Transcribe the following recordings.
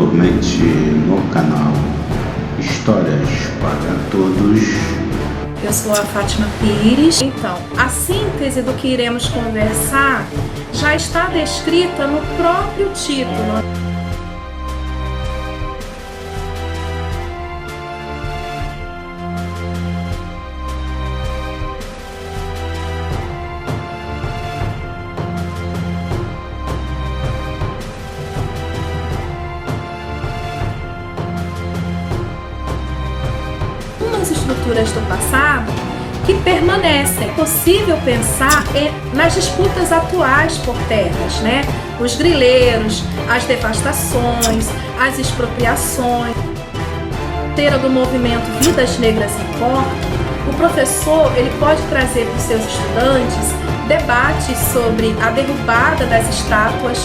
anteriormente no canal Histórias para Todos. Eu sou a Fátima Pires. Então, a síntese do que iremos conversar já está descrita no próprio título. Estruturas do passado que permanecem. É possível pensar nas disputas atuais por terras, né? Os grileiros, as devastações, as expropriações. Do movimento Vidas Negras Importam, o professor ele pode trazer para os seus estudantes debates sobre a derrubada das estátuas.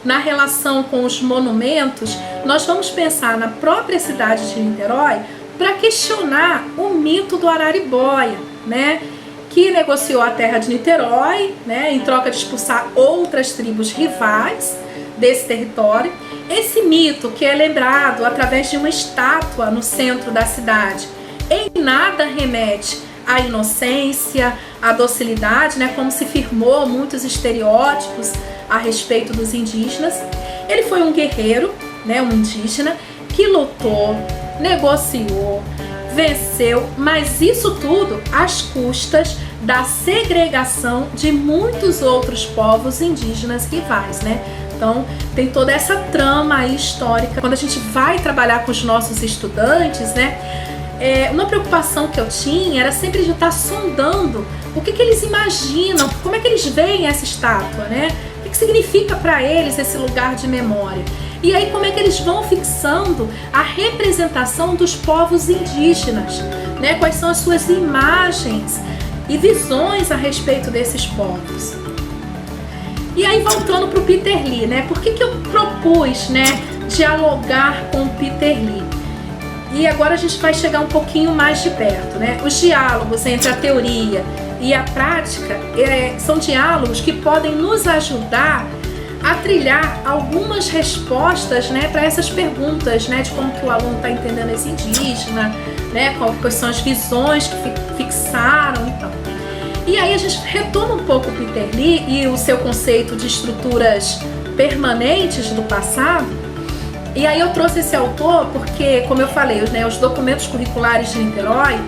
Na relação com os monumentos, nós vamos pensar na própria cidade de Niterói para questionar o mito do Araribóia, né? Que negociou a terra de Niterói, né? Em troca de expulsar outras tribos rivais desse território. Esse mito que é lembrado através de uma estátua no centro da cidade, em nada remete à inocência, à docilidade, né? Como se firmou muitos estereótipos a respeito dos indígenas. Ele foi um guerreiro, né, um indígena, que lutou, negociou, venceu, mas isso tudo às custas da segregação de muitos outros povos indígenas rivais, né? Então, tem toda essa trama aí histórica. Quando a gente vai trabalhar com os nossos estudantes, né, uma preocupação que eu tinha era sempre de estar sondando o que eles imaginam, como é que eles veem essa estátua, né? O que significa para eles esse lugar de memória? E aí como é que eles vão fixando a representação dos povos indígenas, né? Quais são as suas imagens e visões a respeito desses povos? E aí voltando para o Peter Lee, né? Por que eu propus, né, dialogar com o Peter Lee? E agora a gente vai chegar um pouquinho mais de perto, né? Os diálogos entre a teoria e a prática são diálogos que podem nos ajudar a trilhar algumas respostas, né, para essas perguntas, né, de como que o aluno está entendendo esse indígena, né, quais são as visões que fixaram e tal. E aí a gente retoma um pouco o Peter Lee e o seu conceito de estruturas permanentes do passado. E aí eu trouxe esse autor porque, como eu falei, né, os documentos curriculares de Niterói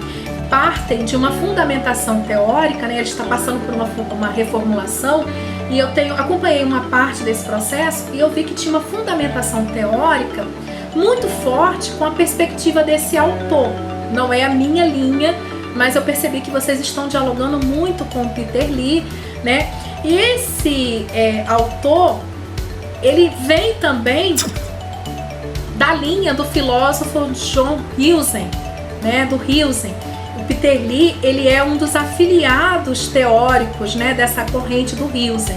partem de uma fundamentação teórica, né? Ele está passando por uma reformulação e eu acompanhei uma parte desse processo e eu vi que tinha uma fundamentação teórica muito forte com a perspectiva desse autor. Não é a minha linha, mas eu percebi que vocês estão dialogando muito com o Peter Lee, né? E esse autor, ele vem também da linha do filósofo John Hewson, né? Do Hewson. O Peter Lee, ele é um dos afiliados teóricos, né, dessa corrente do Hewson.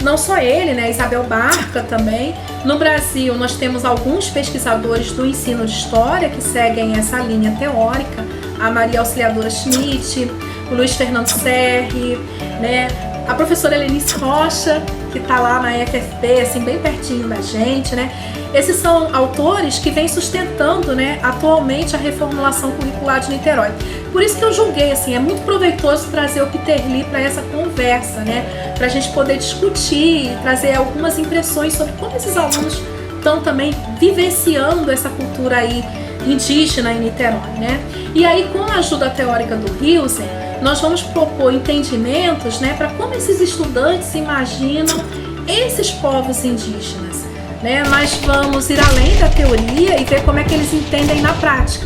Não só ele, né, Isabel Barca também. No Brasil, nós temos alguns pesquisadores do ensino de história que seguem essa linha teórica. A Maria Auxiliadora Schmidt, o Luiz Fernando Serri, né, a professora Helenice Rocha, que está lá na FFP, assim, bem pertinho da gente, né? Esses são autores que vêm sustentando, né, atualmente a reformulação curricular de Niterói. Por isso que eu julguei, assim, é muito proveitoso trazer o Peter Lee para essa conversa, né? Para a gente poder discutir e trazer algumas impressões sobre como esses alunos estão também vivenciando essa cultura aí indígena em Niterói, né? E aí, com a ajuda teórica do Hewson, nós vamos propor entendimentos, né, para como esses estudantes imaginam esses povos indígenas, né? Nós vamos ir além da teoria e ver como é que eles entendem na prática.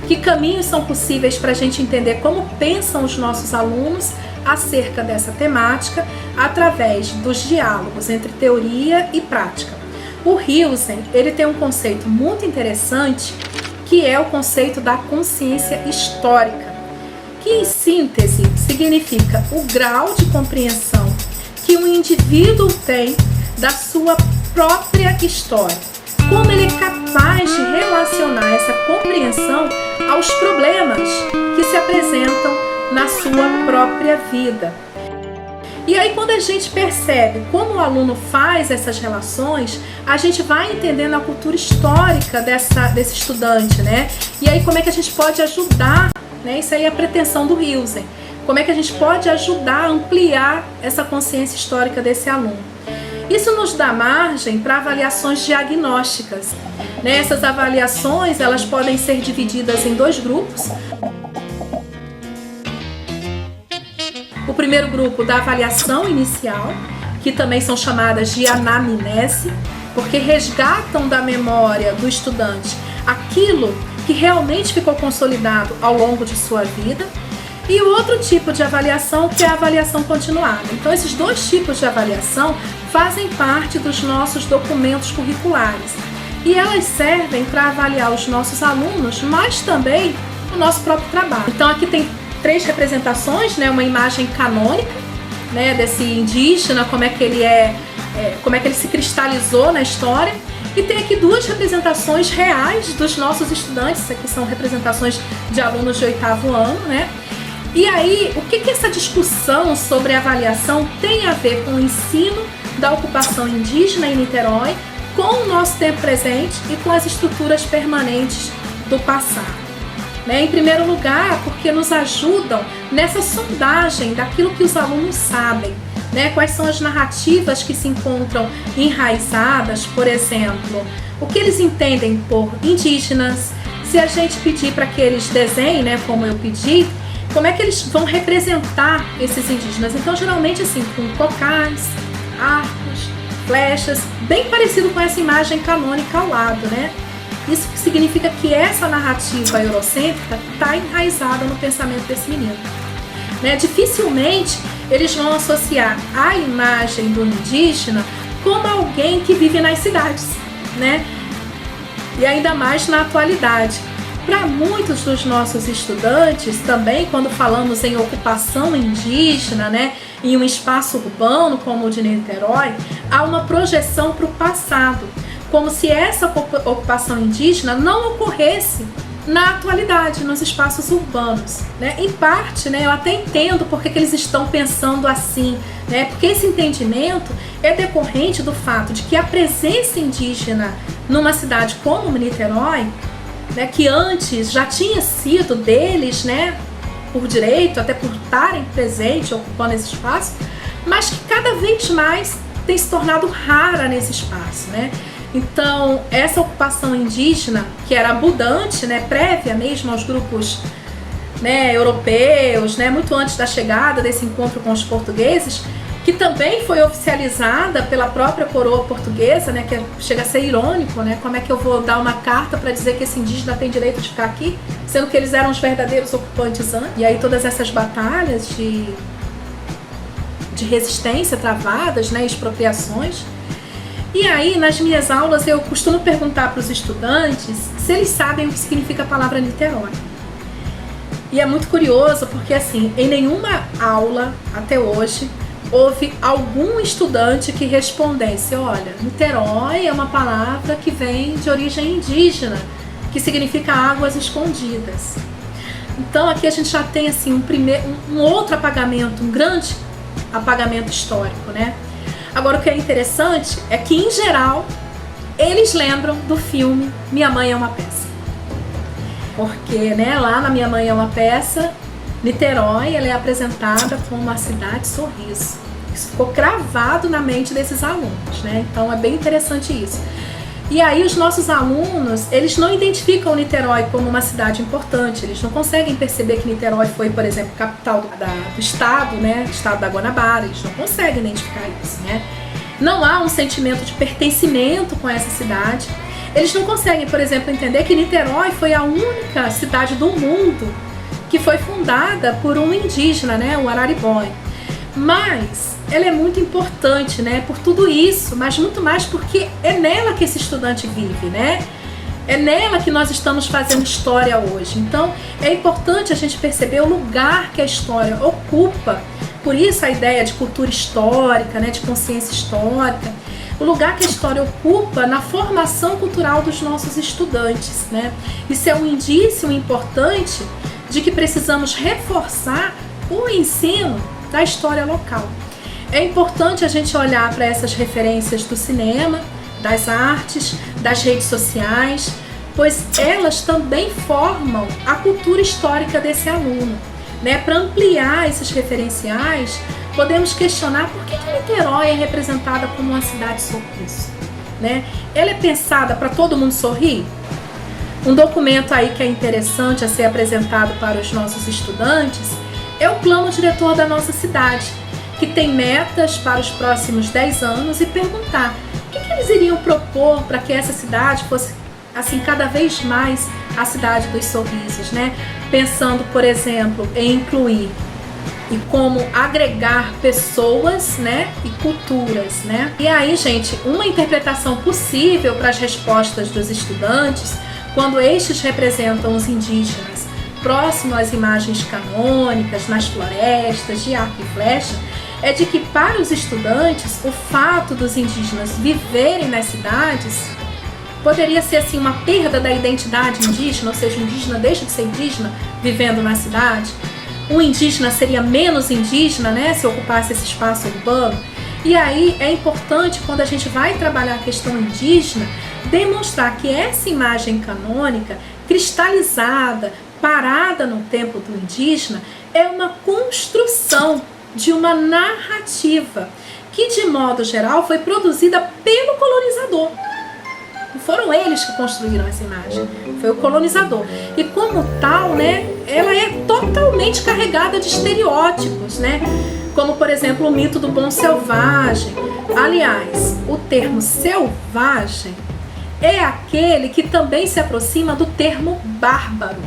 Que caminhos são possíveis para a gente entender como pensam os nossos alunos acerca dessa temática através dos diálogos entre teoria e prática. O Hewson, ele tem um conceito muito interessante que é o conceito da consciência histórica, que em síntese significa o grau de compreensão que um indivíduo tem da sua própria história, como ele é capaz de relacionar essa compreensão aos problemas que se apresentam na sua própria vida. E aí, quando a gente percebe como o aluno faz essas relações, a gente vai entendendo a cultura histórica desse estudante, né? E aí, como é que a gente pode ajudar, né? Isso aí é a pretensão do Hilsen. Como é que a gente pode ajudar a ampliar essa consciência histórica desse aluno? Isso nos dá margem para avaliações diagnósticas, né? Essas avaliações, elas podem ser divididas em 2 grupos. O primeiro grupo da avaliação inicial, que também são chamadas de anamnese, porque resgatam da memória do estudante aquilo que realmente ficou consolidado ao longo de sua vida. E o outro tipo de avaliação, que é a avaliação continuada. Então, esses 2 tipos de avaliação fazem parte dos nossos documentos curriculares. E elas servem para avaliar os nossos alunos, mas também o nosso próprio trabalho. Então, aqui tem 3 representações, né? Uma imagem canônica, né? Desse indígena, como é que ele se cristalizou na história. E tem aqui 2 representações reais dos nossos estudantes. Isso aqui são representações de alunos de 8º ano, né? E aí, o que essa discussão sobre avaliação tem a ver com o ensino da ocupação indígena em Niterói, com o nosso tempo presente e com as estruturas permanentes do passado? Né? Em primeiro lugar, porque nos ajudam nessa sondagem daquilo que os alunos sabem, né? Quais são as narrativas que se encontram enraizadas, por exemplo, o que eles entendem por indígenas. Se a gente pedir para que eles desenhem, né, como eu pedi, como é que eles vão representar esses indígenas? Então, geralmente assim, com cocais, arcos, flechas, bem parecido com essa imagem canônica ao lado, né? Isso significa que essa narrativa eurocêntrica está enraizada no pensamento desse menino, né? Dificilmente eles vão associar a imagem do indígena como alguém que vive nas cidades, né? E ainda mais na atualidade. Para muitos dos nossos estudantes, também quando falamos em ocupação indígena, né, em um espaço urbano como o de Niterói, há uma projeção para o passado, como se essa ocupação indígena não ocorresse na atualidade, nos espaços urbanos, né? Em parte, né, eu até entendo porque que eles estão pensando assim, né? Porque esse entendimento é decorrente do fato de que a presença indígena numa cidade como Niterói, né, que antes já tinha sido deles, né, por direito, até por estarem presentes, ocupando esse espaço, mas que cada vez mais tem se tornado rara nesse espaço, né? Então, essa ocupação indígena, que era abundante, né, prévia mesmo aos grupos, né, europeus, né, muito antes da chegada desse encontro com os portugueses, que também foi oficializada pela própria coroa portuguesa, né, que chega a ser irônico, né, como é que eu vou dar uma carta para dizer que esse indígena tem direito de ficar aqui, sendo que eles eram os verdadeiros ocupantes antes. E aí todas essas batalhas de resistência travadas, né, expropriações. E aí, nas minhas aulas, eu costumo perguntar para os estudantes se eles sabem o que significa a palavra Niterói. E é muito curioso porque, assim, em nenhuma aula até hoje houve algum estudante que respondesse: olha, Niterói é uma palavra que vem de origem indígena, que significa águas escondidas. Então aqui a gente já tem assim um outro apagamento, um grande apagamento histórico, né? Agora o que é interessante é que, em geral, eles lembram do filme Minha Mãe é uma Peça. Porque, né, lá na Minha Mãe é uma Peça, Niterói, ela é apresentada como uma cidade sorriso. Isso ficou cravado na mente desses alunos, né? Então é bem interessante isso. E aí os nossos alunos, eles não identificam Niterói como uma cidade importante, eles não conseguem perceber que Niterói foi, por exemplo, capital do estado, né? Estado da Guanabara, eles não conseguem identificar isso, né? Não há um sentimento de pertencimento com essa cidade. Eles não conseguem, por exemplo, entender que Niterói foi a única cidade do mundo que foi fundada por um indígena, né? O Araribóia. Mas ela é muito importante, né, por tudo isso, mas muito mais porque é nela que esse estudante vive, né? É nela que nós estamos fazendo história hoje. Então, é importante a gente perceber o lugar que a história ocupa. Por isso a ideia de cultura histórica, né, de consciência histórica, o lugar que a história ocupa na formação cultural dos nossos estudantes, né? Isso é um indício importante de que precisamos reforçar o ensino da história local. É importante a gente olhar para essas referências do cinema, das artes, das redes sociais, pois elas também formam a cultura histórica desse aluno, né? Para ampliar esses referenciais, podemos questionar por que Niterói é representada como uma cidade sorriso, né? Ela é pensada para todo mundo sorrir? Um documento aí que é interessante a ser apresentado para os nossos estudantes é o plano diretor da nossa cidade, que tem metas para os próximos 10 anos e perguntar o que eles iriam propor para que essa cidade fosse, assim, cada vez mais a cidade dos sorrisos, né? Pensando, por exemplo, em incluir e como agregar pessoas, né, e culturas, né? E aí, gente, uma interpretação possível para as respostas dos estudantes, quando estes representam os indígenas próximo às imagens canônicas, nas florestas, de arco e flecha, é de que para os estudantes o fato dos indígenas viverem nas cidades poderia ser assim uma perda da identidade indígena, ou seja, o indígena deixa de ser indígena vivendo na cidade. O indígena seria menos indígena, né, se ocupasse esse espaço urbano. E aí é importante, quando a gente vai trabalhar a questão indígena, demonstrar que essa imagem canônica, cristalizada, parada no tempo do indígena, é uma construção de uma narrativa que, de modo geral, foi produzida pelo colonizador. Não foram eles que construíram essa imagem, foi o colonizador. E como tal, né, ela é totalmente carregada de estereótipos, né? Como, por exemplo, o mito do bom selvagem. Aliás, o termo selvagem é aquele que também se aproxima do termo bárbaro,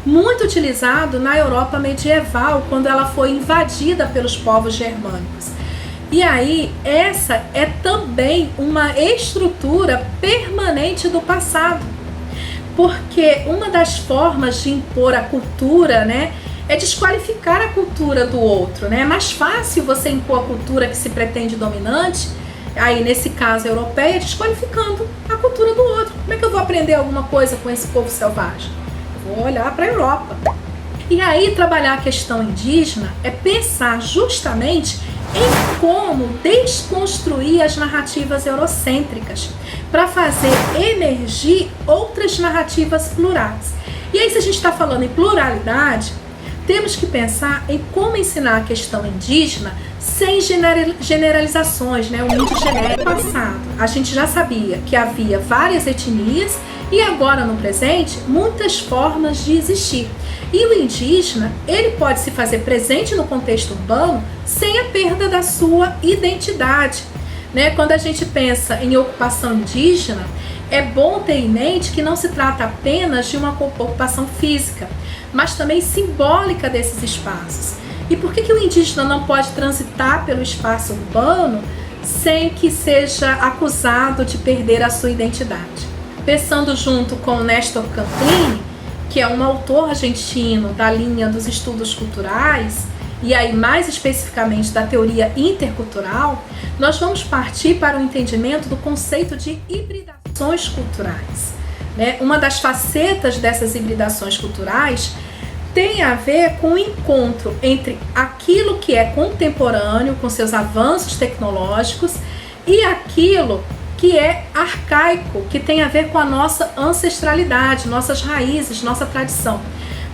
muito utilizado na Europa medieval, quando ela foi invadida pelos povos germânicos. E aí, essa é também uma estrutura permanente do passado, porque uma das formas de impor a cultura, né, é desqualificar a cultura do outro, né? É mais fácil você impor a cultura que se pretende dominante, aí nesse caso europeia, desqualificando a cultura do outro. Como é que eu vou aprender alguma coisa com esse povo selvagem? Vou olhar para a Europa. E aí trabalhar a questão indígena é pensar justamente em como desconstruir as narrativas eurocêntricas para fazer emergir outras narrativas plurais. E aí, se a gente está falando em pluralidade, temos que pensar em como ensinar a questão indígena sem generalizações, né? O índio genérico. No passado, a gente já sabia que havia várias etnias e agora, no presente, muitas formas de existir. E o indígena, ele pode se fazer presente no contexto urbano sem a perda da sua identidade, né? Quando a gente pensa em ocupação indígena, é bom ter em mente que não se trata apenas de uma ocupação física, mas também simbólica desses espaços. E por que o indígena não pode transitar pelo espaço urbano sem que seja acusado de perder a sua identidade? Pensando junto com Néstor Campini, que é um autor argentino da linha dos estudos culturais, e aí mais especificamente da teoria intercultural, nós vamos partir para o entendimento do conceito de hibridações culturais, né? Uma das facetas dessas hibridações culturais tem a ver com o encontro entre aquilo que é contemporâneo, com seus avanços tecnológicos, e aquilo que é arcaico, que tem a ver com a nossa ancestralidade, nossas raízes, nossa tradição.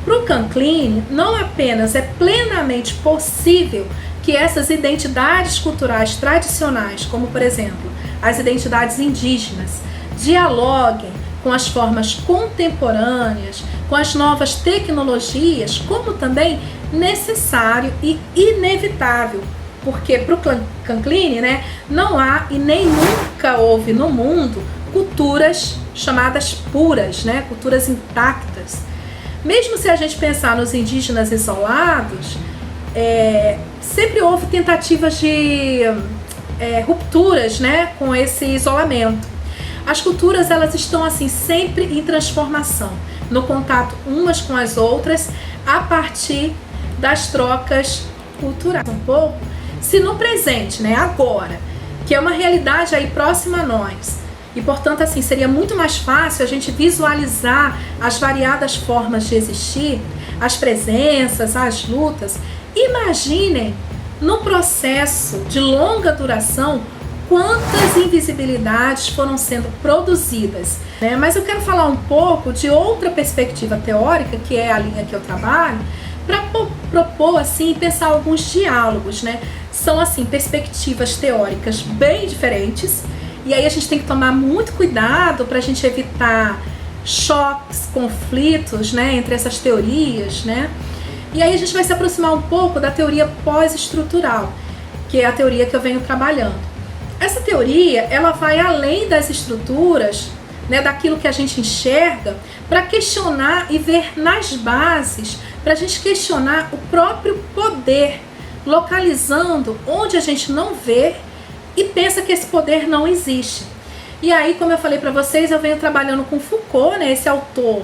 Para o Canclini, não apenas é plenamente possível que essas identidades culturais tradicionais, como por exemplo as identidades indígenas, dialoguem com as formas contemporâneas, com as novas tecnologias, como também necessário e inevitável. Porque para o Canclini, né, não há e nem nunca houve no mundo culturas chamadas puras, né, culturas intactas. Mesmo se a gente pensar nos indígenas isolados, sempre houve tentativas de rupturas, né, com esse isolamento. As culturas, elas estão assim sempre em transformação, no contato umas com as outras, a partir das trocas culturais. Um pouco, se no presente, né, agora, que é uma realidade aí próxima a nós, e portanto assim seria muito mais fácil a gente visualizar as variadas formas de existir, as presenças, as lutas. Imaginem no processo de longa duração, quantas invisibilidades foram sendo produzidas, né? Mas eu quero falar um pouco de outra perspectiva teórica, que é a linha que eu trabalho, para propor assim, pensar alguns diálogos, né? São assim, perspectivas teóricas bem diferentes, e aí a gente tem que tomar muito cuidado para a gente evitar choques, conflitos, né, entre essas teorias, né? E aí a gente vai se aproximar um pouco da teoria pós-estrutural, que é a teoria que eu venho trabalhando. Essa teoria, ela vai além das estruturas, né, daquilo que a gente enxerga, para questionar e ver nas bases, para a gente questionar o próprio poder, localizando onde a gente não vê e pensa que esse poder não existe. E aí, como eu falei para vocês, eu venho trabalhando com Foucault, né, esse autor.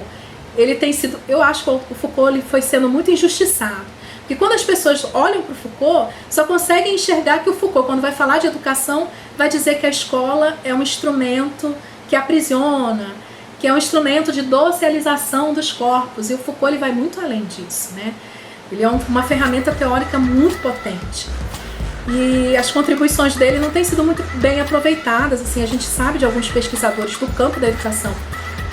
Ele tem sido, eu acho que o Foucault ele foi sendo muito injustiçado. Porque quando as pessoas olham para o Foucault, só conseguem enxergar que o Foucault, quando vai falar de educação, vai dizer que a escola é um instrumento que aprisiona, que é um instrumento de socialização dos corpos. E o Foucault ele vai muito além disso, né? Ele é uma ferramenta teórica muito potente. E as contribuições dele não têm sido muito bem aproveitadas. Assim, a gente sabe de alguns pesquisadores do campo da educação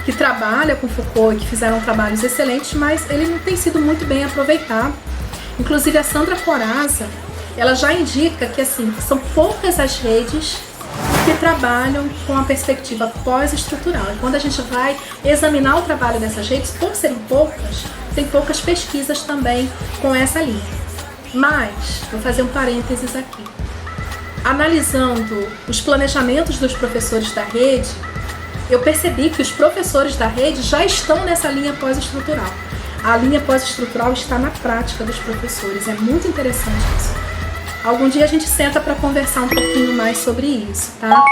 que trabalham com Foucault e que fizeram trabalhos excelentes, mas ele não tem sido muito bem aproveitado. Inclusive a Sandra Corazza, ela já indica que assim, são poucas as redes que trabalham com a perspectiva pós-estrutural. E quando a gente vai examinar o trabalho dessas redes, por serem poucas, tem poucas pesquisas também com essa linha. Mas, vou fazer um parênteses aqui. Analisando os planejamentos dos professores da rede, eu percebi que os professores da rede já estão nessa linha pós-estrutural. A linha pós-estrutural está na prática dos professores. É muito interessante isso. Algum dia a gente senta para conversar um pouquinho mais sobre isso, tá?